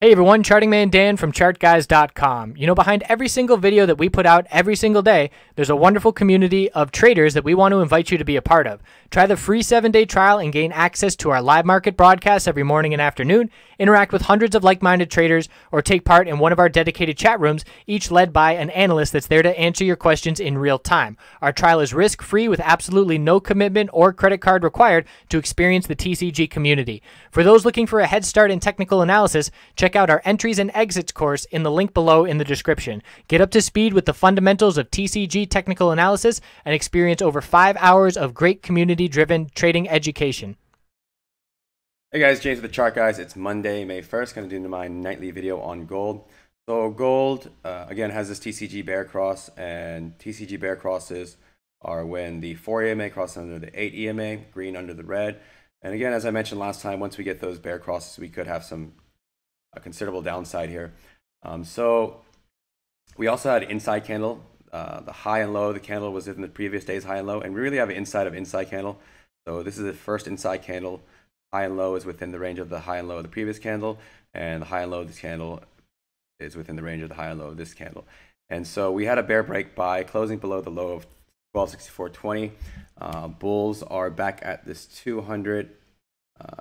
Hey everyone, Charting Man Dan from ChartGuys.com. You know, behind every single video that we put out every single day, there's a wonderful community of traders that we want to invite you to be a part of. Try the free 7-day trial and gain access to our live market broadcasts every morning and afternoon, interact with hundreds of like-minded traders, or take part in one of our dedicated chat rooms, each led by an analyst that's there to answer your questions in real time. Our trial is risk-free with absolutely no commitment or credit card required to experience the TCG community. For those looking for a head start in technical analysis, check out our entries and exits course in the link below in the description. Get up to speed with the fundamentals of TCG technical analysis and experience over 5 hours of great community-driven trading education. Hey guys, James with the Chart Guys. It's Monday, May 1st. Going to do my nightly video on gold. So gold, again, has this TCG bear cross, and TCG bear crosses are when the 4 EMA crosses under the 8 EMA, green under the red. And again, as I mentioned last time, once we get those bear crosses, we could have a considerable downside here. So we also had an inside candle. The high and low of the candle was in the previous day's high and low, and we really have an inside of inside candle. So this is the first inside candle. High and low is within the range of the high and low of the previous candle, and the high and low of this candle is within the range of the high and low of this candle. And so we had a bear break by closing below the low of 1264.20. Bulls are back at this 200.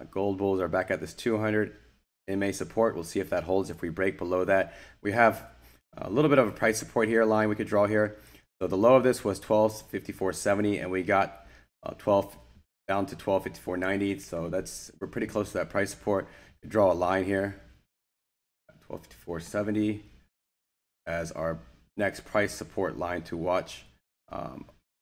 Gold bulls are back at this 200 MA support. We'll see if that holds. If we break below that, we have a little bit of a price support here, line we could draw here. So the low of this was 1254.70, and we got 12 down to 1254.90. So we're pretty close to that price support. Draw a line here, 1254.70 as our next price support line to watch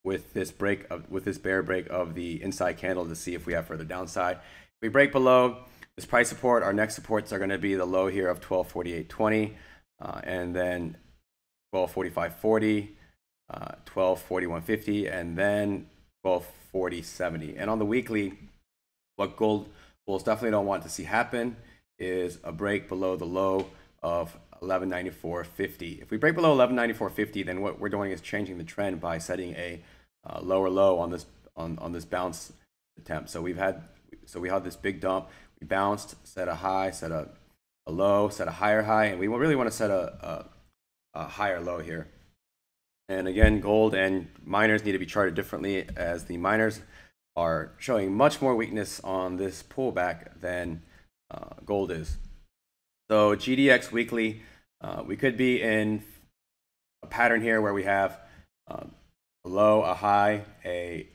with this bear break of the inside candle to see if we have further downside. If we break below this price support, our next supports are going to be the low here of 1248.20, and then 1245.40, 1241.50, and then 1240.70. And on the weekly, what gold bulls definitely don't want to see happen is a break below the low of 1194.50. If we break below 1194.50, then what we're doing is changing the trend by setting a lower low on this bounce attempt. So we had this big dump. We bounced, set a high, set a low, set a higher high, and we really want to set a higher low here. And again, gold and miners need to be charted differently, as the miners are showing much more weakness on this pullback than gold is. So GDX weekly, we could be in a pattern here where we have a low, a high, a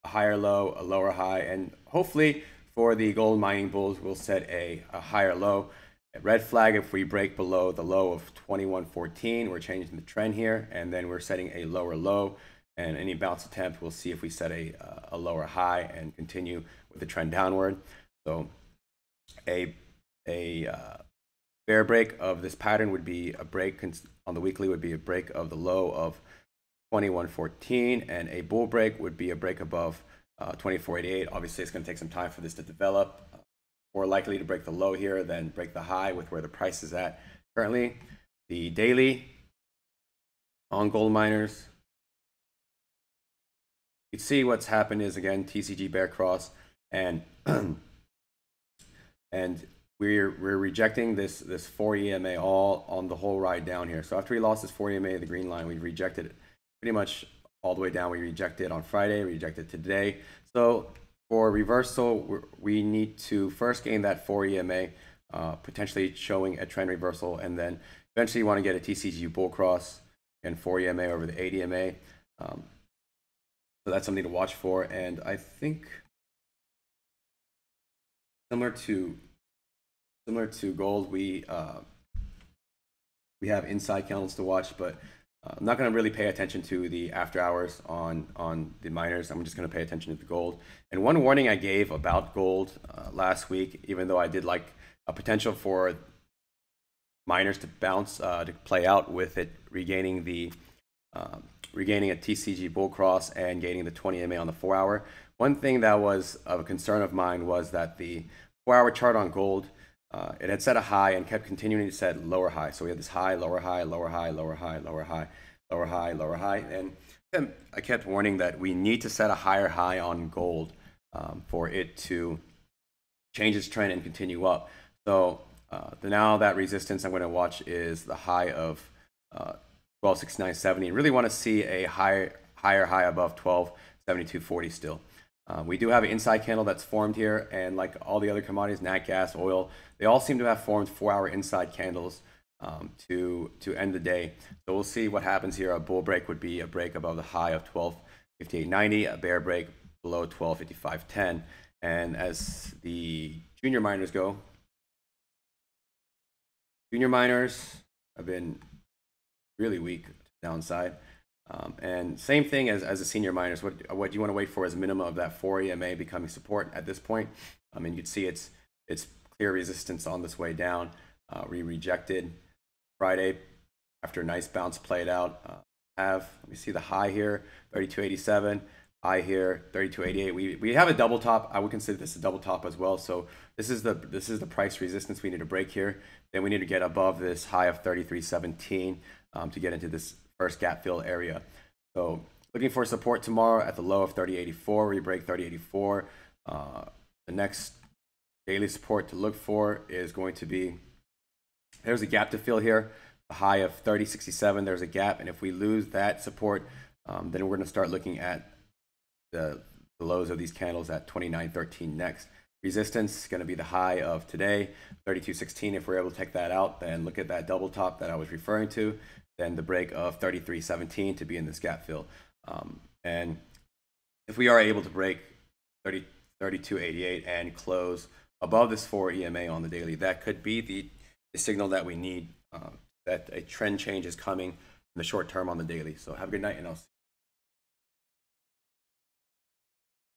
higher low, a lower high, and hopefully for the gold mining bulls, we'll set a higher low. A red flag if we break below the low of 2114. We're changing the trend here, and then we're setting a lower low. And any bounce attempt, we'll see if we set a lower high and continue with the trend downward. So a bear break of this pattern would be a break on the weekly, would be a break of the low of 2114, and a bull break would be a break above 2488. Obviously, it's going to take some time for this to develop. More likely to break the low here than break the high with where the price is at currently. The daily on gold miners, you can see what's happened is, again, TCG bear cross, and and we're rejecting this 4 EMA all on the whole ride down here. So after we lost this 4 EMA, the green line, we rejected it pretty much all the way down. We rejected it on Friday, rejected today. So for reversal, we need to first gain that 4 EMA, potentially showing a trend reversal, and then eventually you want to get a TCG bull cross and 4 EMA over the 8 EMA. So that's something to watch for. And I think similar to gold, we have inside candles to watch, but I'm not going to really pay attention to the after hours on the miners. I'm just going to pay attention to the gold. And one warning I gave about gold last week, even though I did like a potential for miners to bounce, to play out with it regaining a TCG bull cross and gaining the 20 MA on the 4 hour. One thing that was of a concern of mine was that the 4 hour chart on gold, it had set a high and kept continuing to set lower high. So we had this high, lower high, lower high, lower high, lower high, lower high, lower high. And I kept warning that we need to set a higher high on gold for it to change its trend and continue up. So Now that resistance I'm going to watch is the high of 1269.70. Really want to see a higher high above 1272.40 still. We do have an inside candle that's formed here, and like all the other commodities, nat gas, oil, they all seem to have formed 4-hour inside candles to end the day. So we'll see what happens here. A bull break would be a break above the high of 1258.90, a bear break below 1255.10. And as the junior miners go, junior miners have been really weak to the downside. And same thing as the senior miners. What you want to wait for is a minimum of that 4 EMA becoming support at this point. I mean, you'd see it's clear resistance on this way down. We rejected Friday after a nice bounce played out. Let me see the high here, 32.87. High here, 32.88. We have a double top. I would consider this a double top as well. So this is the price resistance we need to break here. Then we need to get above this high of 33.17 to get into this first gap fill area. So looking for support tomorrow at the low of 30.84. We break 30.84. The next daily support to look for is going to be, there's a gap to fill here. A high of 30.67. There's a gap, and if we lose that support, then we're going to start looking at the lows of these candles at 29.13 next. Resistance is going to be the high of today, 32.16. If we're able to take that out, then look at that double top that I was referring to. Then the break of 33.17 to be in this gap fill. And if we are able to break 32.88 and close above this 4 EMA on the daily, that could be the signal that we need, that a trend change is coming in the short term on the daily. So have a good night, and I'll see you.